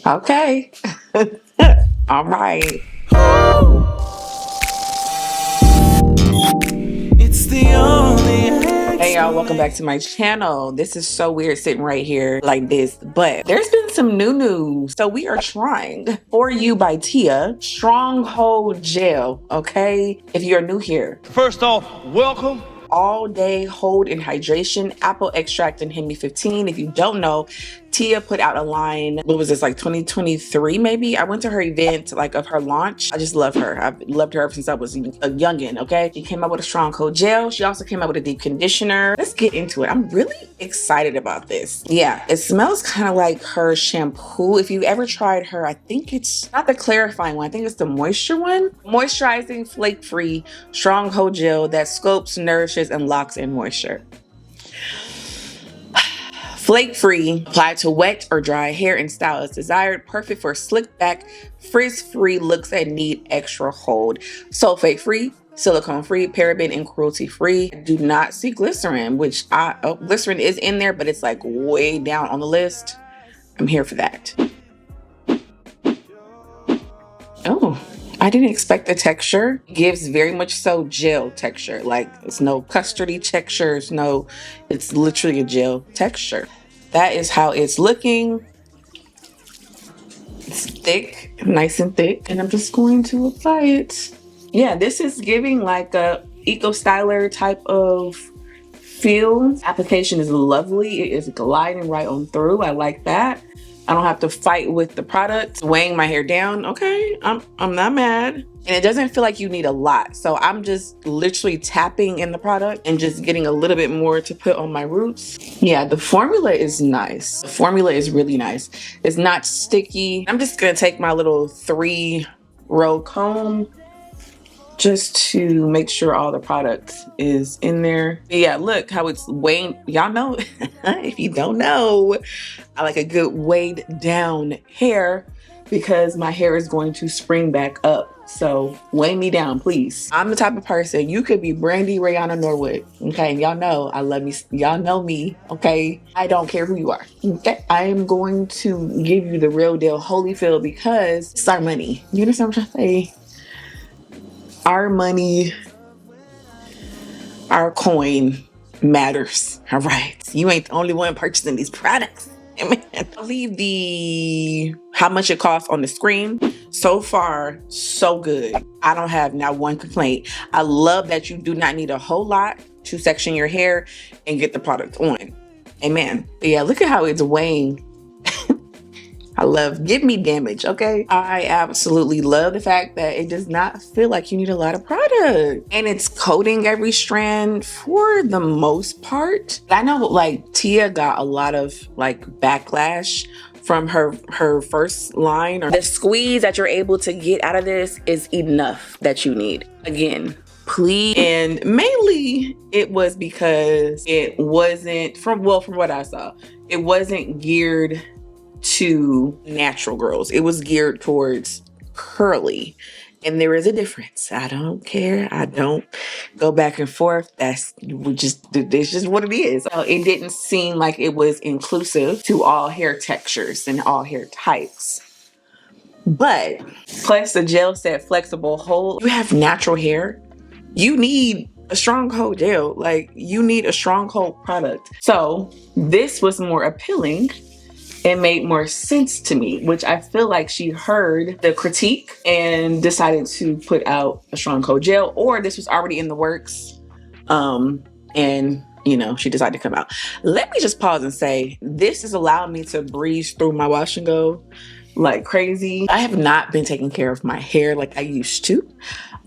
Okay. All right. It's the only Hey y'all, welcome back to my channel. This is so weird sitting right here like this, but there's been some new news. So we are trying 4UbyTia Stronghold Gel, okay? If you're new here. First off, welcome. All day hold and hydration, apple extract and Hemi 15. If you don't know, Tia put out a line, what was this, like 2023 maybe? I went to her event, like of her launch. I just love her. I've loved her ever since I was a youngin', okay? She came out with a Stronghold Gel. She also came out with a deep conditioner. Let's get into it. I'm really excited about this. Yeah, it smells kind of like her shampoo. If you ever tried her, I think it's not the clarifying one. I think it's the moisture one. Moisturizing, flake-free Stronghold Gel that sculpts, nourishes, and locks in moisture. Flake-free, apply to wet or dry hair and style as desired. Perfect for slick back, frizz-free looks that need extra hold. Sulfate-free, silicone-free, paraben and cruelty-free. Do not see glycerin, which glycerin is in there, but it's like way down on the list. I'm here for that. Oh, I didn't expect the texture. It gives very much so gel texture. Like it's no custardy texture. It's literally a gel texture. That is how it's looking. It's thick, nice and thick. And I'm just going to apply it. Yeah, this is giving like a eco styler type of feel. Application is lovely. It is gliding right on through. I like that. I don't have to fight with the product. Weighing my hair down, okay, I'm not mad. And it doesn't feel like you need a lot. So I'm just literally tapping in the product and just getting a little bit more to put on my roots. Yeah, the formula is nice. The formula is really nice. It's not sticky. I'm just gonna take my little 3-row comb just to make sure all the product is in there. But yeah, look how it's weighing. Y'all know, if you don't know, I like a good weighed down hair because my hair is going to spring back up. So weigh me down, please. I'm the type of person, you could be Brandy, Rayna, Norwood, okay? And y'all know I love me. Y'all know me, okay? I don't care who you are, okay? I am going to give you the real deal Holyfield because it's our money. You understand what I'm trying to say? Our money, our coin matters, all right? You ain't the only one purchasing these products. I'll leave the how much it costs on the screen. So far, so good. I don't have not one complaint. I love that you do not need a whole lot to section your hair and get the product on. Amen. But yeah, look at how it's weighing. Give me damage, okay? I absolutely love the fact that it does not feel like you need a lot of product. And it's coating every strand for the most part. I know like Tia got a lot of like backlash from her first line. The squeeze that you're able to get out of this is enough that you need. Again, please. And mainly it was because it wasn't, from what I saw, it wasn't geared to natural girls. It was geared towards curly. And there is a difference. I don't care. I don't go back and forth. It's just what it is. So it didn't seem like it was inclusive to all hair textures and all hair types. But plus the gel said flexible hold. You have natural hair. You need a Stronghold gel. Like you need a Stronghold product. So this was more appealing. It made more sense to me, which I feel like she heard the critique and decided to put out a Stronghold gel, or this was already in the works. And you know, she decided to come out. Let me just pause and say, this has allowed me to breeze through my wash and go like crazy. I have not been taking care of my hair like I used to.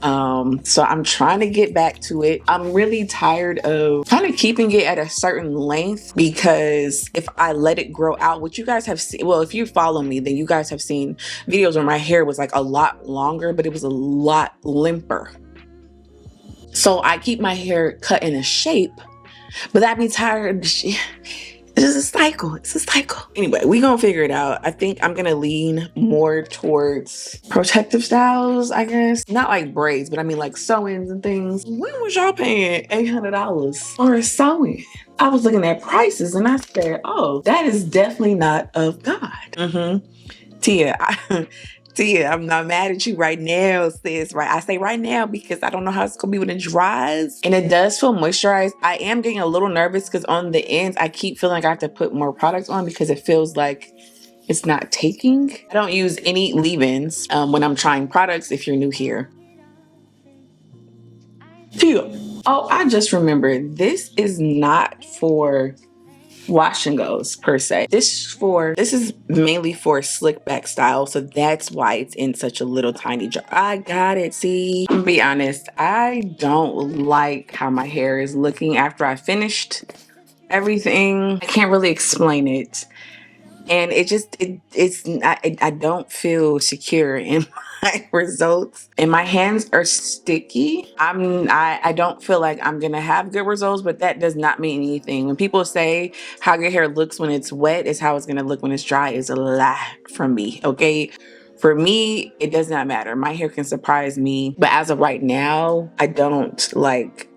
So I'm trying to get back to it. I'm really tired of kind of keeping it at a certain length because if I let it grow out, which you guys have seen, well, if you follow me, then you guys have seen videos where my hair was like a lot longer, but it was a lot limper. So I keep my hair cut in a shape, but I'd be tired. It's just a cycle. It's a cycle. Anyway, we gonna figure it out. I think I'm gonna lean more towards protective styles, I guess. Not like braids, but I mean like sew-ins and things. When was y'all paying $800 for a sew-in? I was looking at prices and I said, oh, that is definitely not of God. Tia, Tia, I'm not mad at you right now, sis. Right, I say right now because I don't know how it's gonna be when it dries, and it does feel moisturized. I am getting a little nervous because on the ends, I keep feeling like I have to put more products on because it feels like it's not taking. I don't use any leave-ins when I'm trying products. If you're new here, Tia. Oh, I just remembered. This is not for wash and goes per se. This is mainly for slick back style, so that's why it's in such a little tiny jar. I got it. See, I'm gonna be honest, I don't like how my hair is looking after I finished everything. I can't really explain it, and I don't feel secure in my results, and my hands are sticky. I don't feel like I'm gonna have good results, but that does not mean anything. When people say how your hair looks when it's wet is how it's gonna look when it's dry is a lie from me, okay? For me, it does not matter. My hair can surprise me, but as of right now, I don't like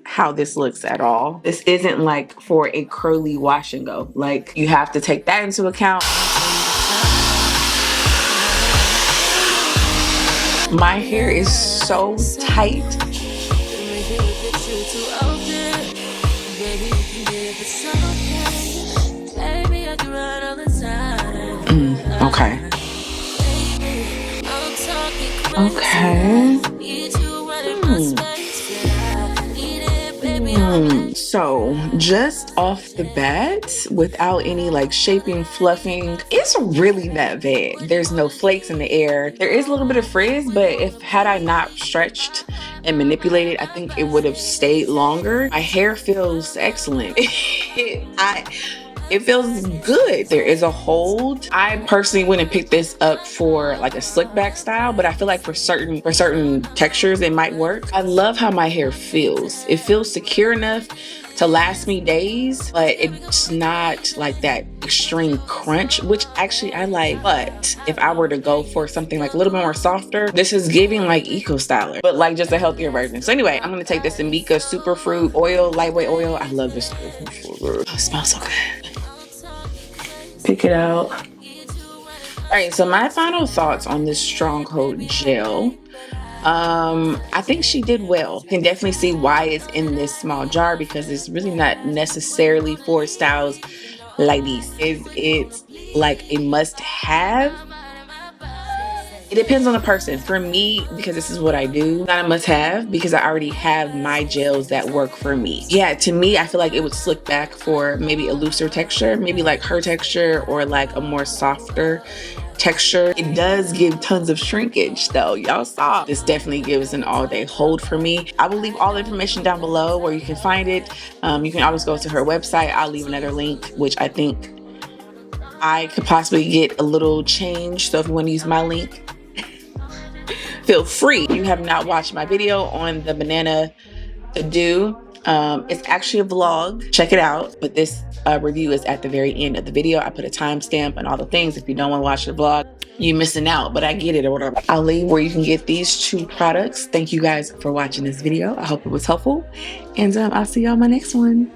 how this looks at all. This isn't like for a curly wash and go. Like, you have to take that into account. My hair is so tight. Okay. Okay. So just off the bat, without any like shaping, fluffing, it's really not bad. There's no flakes in the air. There is a little bit of frizz, but had I not stretched and manipulated, I think it would have stayed longer. My hair feels excellent. It feels good. There is a hold. I personally wouldn't pick this up for like a slick back style, but I feel like for certain textures it might work. I love how my hair feels. It feels secure enough to last me days, but it's not like that extreme crunch, which actually I like. But if I were to go for something like a little bit more softer, this is giving like Eco Styler, but like just a healthier version. So anyway, I'm gonna take this Amika Superfruit Oil, lightweight oil. I love this. Oh, it smells so good. Pick it out. All right, so my final thoughts on this Stronghold gel. I think she did well. You can definitely see why it's in this small jar because it's really not necessarily for styles like these. It's like a must-have. It depends on the person. For me, because this is what I do, not a must-have because I already have my gels that work for me. Yeah, to me, I feel like it would slick back for maybe a looser texture, maybe like her texture or like a more softer texture. It does give tons of shrinkage though. Y'all saw. This definitely gives an all-day hold for me. I will leave all the information down below where you can find it. You can always go to her website. I'll leave another link, which I think I could possibly get a little change. So if you want to use my link, feel free. If you have not watched my video on the Doux, it's actually a vlog. Check it out. But this review is at the very end of the video. I put a timestamp and all the things. If you don't want to watch the vlog, you're missing out, but I get it or whatever. I'll leave where you can get these 2 products. Thank you guys for watching this video. I hope it was helpful. And I'll see y'all in my next one.